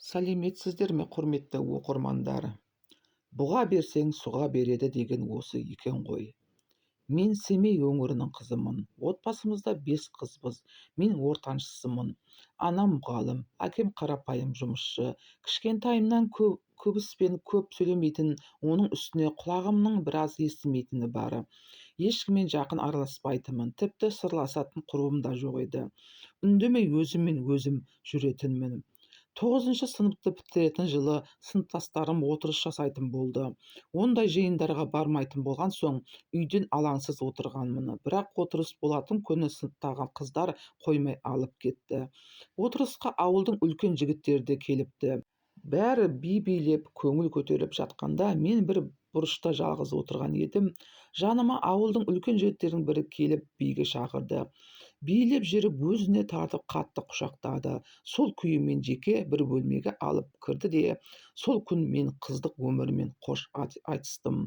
Сәлеметсіздер ме, құрметті оқырмандар? Бұға берсең, суға береді деген осы екен ғой. Мен Семей өңірінің қызымын. Отбасымызда 5 қызбыз. Мен ортаншысымын. Анам мұғалім, әкем қарапайым жұмысшы. Кішкентайымнан көбіспен көп сөйлемейтін, оның үстіне құлағымның біраз естімейтіні бары. Ешкіммен жақын араласпайтынмын, тіпті сырласатын құрбым да жоқ еді. Үндемей өзіммен өзім жүретінмін. 9 сыныпты бітіретін жылы сыныптастарым отырыс жасайтын болды. Ондай жиындарға бармайтын болған соң үйден алаңсыз отырғанмын. Бірақ отырыс болатын күні сыныптағы қыздар қоймай алып кетті. Отырысқа ауылдың үлкен жігіттері де келіпті. Бәрі би билеп, көңіл көтеріп жатқанда мен бір бұрышта жалғыз отырған едім. Жаныма ауылдың үлкен жігіттерінің бірі келіп биге шақырды. Билеп жүріп өзіне тартып қатты құшақтады. Сол күйімен жеке бір бөлмеге алып кірді де, сол күн мен қыздық өмірімен қош айтыстым.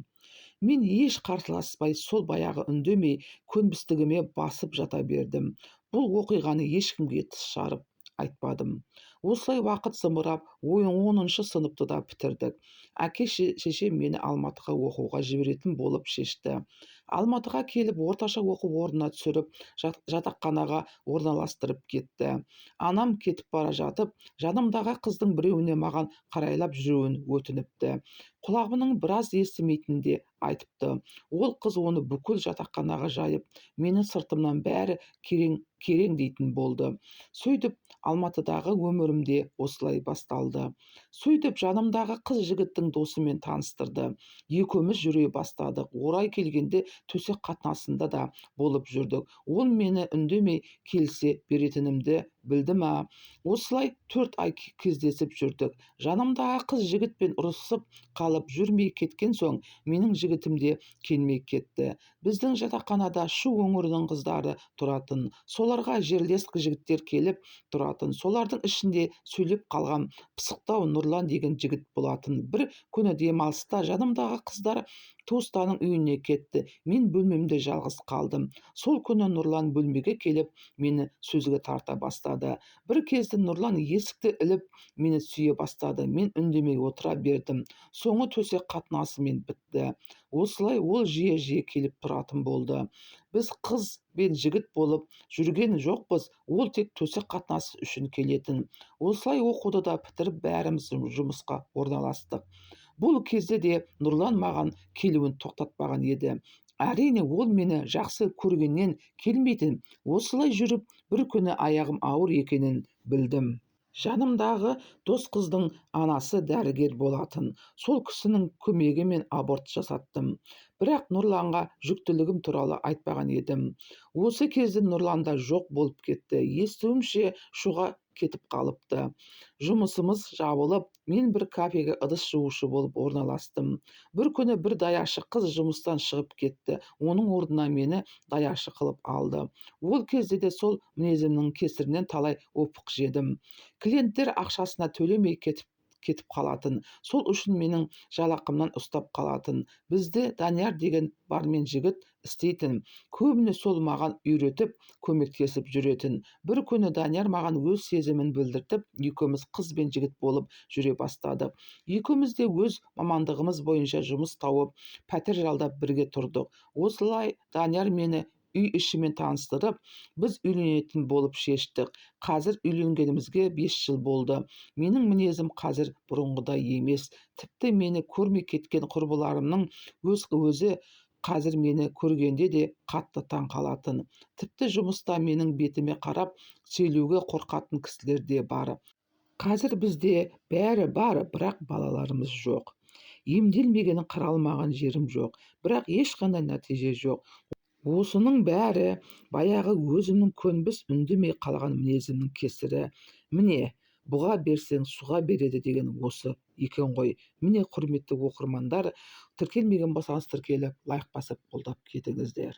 Мен еш қарсыласпай сол баяғы үндемей көнбістігіме басып жата бердім. Бұл оқиғаны ешкімге тіс жарып айтпадым. Осылай уақыт зымырап 10 сыныпты да бітірдік. Әке шешем мені Алматыға оқуға жіберетін болып шешті. Алматыға келіп орташа оқу орнына түсіріп, жатақханаға орналастырып кетті. Анам кетіп бара жатып, жанымдағы қыздың біреуіне маған қарайлап жүруін өтініпті. Құлағымның біраз естімейтінін де айтыпты. Ол қыз оны бүкіл жатақханаға жайып, мені сыртымнан бәрі керең дейтін болды. Сөйтіп, Алматыдағы өмірімде осылай басталды. Сөйтіп, жанымдағы қыз жігіттің досымен таныстырды. Екеуміз жүре бастадық. Орай келгенде төсек қатынасында да болып жүрдік. Ол мені үндемей келісе беретінімді білді ма? Осылай 4 ай кездесіп жүрдік. Жанымдағы қыз жігітпен ұрысып қалып жүрмей кеткен соң, менің жігітім де келмей кетті. Біздің жатақханада Шу өңірінің қыздары тұратын. Соларға жерлес жігіттер келіп тұратын. Солардың ішінде сөйлеп қалған пысықтау Нұрлан деген жігіт болатын. Bir күні демалыста жанымдағы қыздар туыстарының үйіне кетті. Мен бөлмемде жалғыз қалдым. Сол күні Нұрлан бөлмеге келіп, мені сөзге тарта бастады. Bir кезде Нұрлан есікті іліп, мені сүйе бастады. Мен үндемей отыра бердім. Соңы төсек қатынасымен бітті. Осылай ол жиі келіп тұратын болды. Біз қыз бен жігіт болып жүрген жоқпыз, ол тек төсек қатынасы үшін келетін. Осылай оқуды да бітіріп бәріміз жұмысқа орналастық. Бұл кезде де Нұрлан маған келуін тоқтатпаған еді. Әрине, ол мені жақсы көргеннен келмейтін. Осылай жүріп, бір күні аяғым ауыр екенін білдім. Жанымдағы дос қыздың анасы дәрігер болатын. Сол кісінің көмегімен аборт жасаттым. Бірақ Нұрланға жүктілігім туралы айтпаған едім. Осы кезде Нұрланда жоқ болып кетті. Естуімше Шуға кетіп қалыпты. Жұмысымыз жабылып, мен бір кафеге ыдыс жуушы болып орналастым. Bir күні бір даяшы қыз жұмыстан шығып кетті. Оның орнына мені даяшы қылып алды. Ол кезде де сол мінезімнің кесірінен талай опық жедім. Клиенттер ақшасына төлемей кетіп қалатын. Сол үшін менің жалақымнан ұстап қалатын. Бізде Данияр деген бармен жігіт істейтін. Көбіне сол маған үйретіп, көмектесіп жүретін. Bir күні Данияр маған өз сезімін білдіртіп, екеуміз қыз бен жігіт болып жүре бастадық. Екеуміз де өз мамандығымыз бойынша жұмыс тауып, пәтер жалдап бірге тұрдық. Осылай Данияр мені үй ішімен таныстырып, біз үйленетін болып шештік. Қазір үйленгенімізге 5 жыл болды. Менің мінезім қазір бұрынғыдай емес. Тіпті мені көрмей кеткен құрбыларымның өзі қазір мені көргенде де қатты таң қалатын. Тіпті жұмыста менің бетіме қарап сөйлеуге қорқатын кісілер де бар. Қазір бізде бәрі бар, бірақ балаларымыз жоқ. Емделмегені қаралмаған жерім жоқ, бірақ ешқандай нәтиже жоқ. Осының бәрі баяғы өзімнің көнбіс үндемей қалған мінезімнің кесірі. Міне, бұға берсең, суға береді деген осы екен ғой. Міне, құрметті оқырмандар, тіркелмеген болсаңыз тіркеліп, лайк басып қолдап кетіңіздер.